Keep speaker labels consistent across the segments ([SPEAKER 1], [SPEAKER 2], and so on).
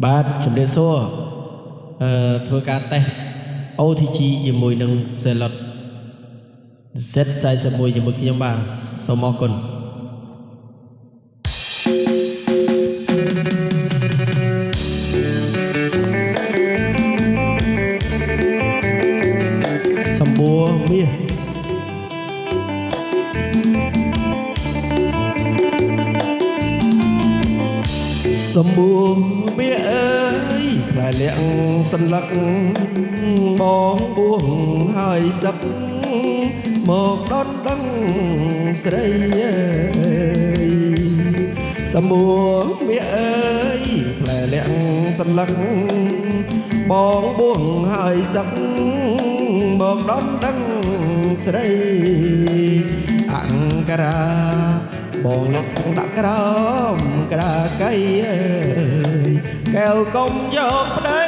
[SPEAKER 1] បាទជំរាបសួរធ្វើការតេស្ត OTG ជាមួយនឹង Celot Z41 ជាមួយខ្ញុំបាទសូមអរគុណសម្បួរមាសសម្បួរមាសអើយផ្លែលៀងសន្លឹកបងបួងហើយសឹកមកដុតដឹងស្រីអើយសម្បួរមាសអើយផ្លែលៀងសន្លឹកបងបួងហើយសឹកមកដុតដឹងស្រីអង្ការ៉ាបងលុកដាក់ក្រោមក្រាកៃអើយកែវកុំយកប្តី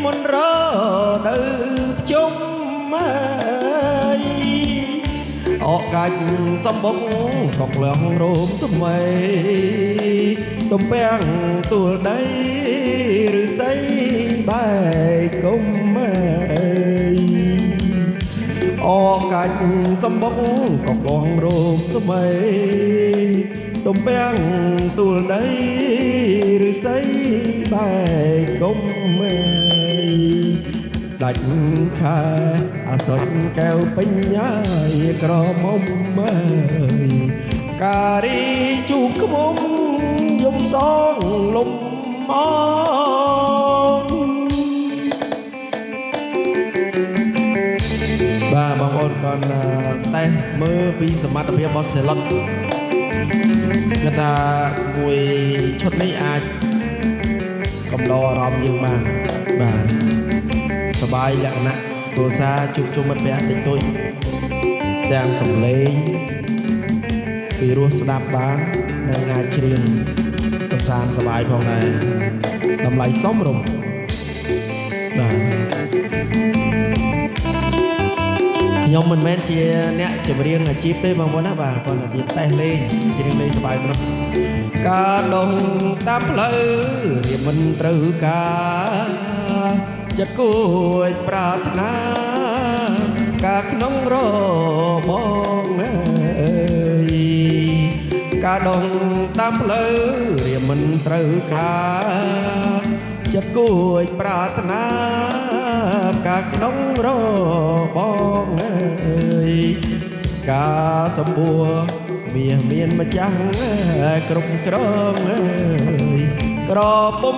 [SPEAKER 1] មុនរទៅជុំអើយអកកាច់សំបុកកកលងរោមថ្មីទំពាំងទួលដីឬស័យបែកគុំអើយអកាច់សំបុកកកងរោគថ្មីទំពាំងទួលដីឬស័យបែកគុំអើយដាច់ខែអាសុចកែវពេញញាយក្រមុំអើយការីជូបខ្មុំយំសងលំអបាទបងប្អូនគាត់តេស្តមើលពីសមត្ថភាពរបស់ Celot គាត់ថាមួយឈុតនេះអាចកំដរអារម្មណ៍យើងបានបាទសប្បាយលក្ខណៈគ្រួសារជួបជុំមិត្តភក្តិតិចតួចទាំងសំឡេងពីរសស្ដាប់បាននិងអាចច្រៀងកំសាន្តសប្បាយផងដែរតម្លៃសមរម្យបាទខ្ញុំមិនមែនជាអ្នកចម្រៀងអាជីពទេបងប្អូនណាបាទគាត់ជាតេស្តលេងច្រៀងលេងសប្បាយម្ដងការដងតាមផ្លូវរៀបមិនត្រូវការចិត្តគួចប្រាថ្នាការក្នុងបងអើយការដងតាមផ្លូវរៀបមិនត្រូវការចិត្តគួចប្រាថ្នាការក្នុងបងអើយការសម្បួរមានម្ចាស់គ្រប់គ្រងអើយក្រពុំ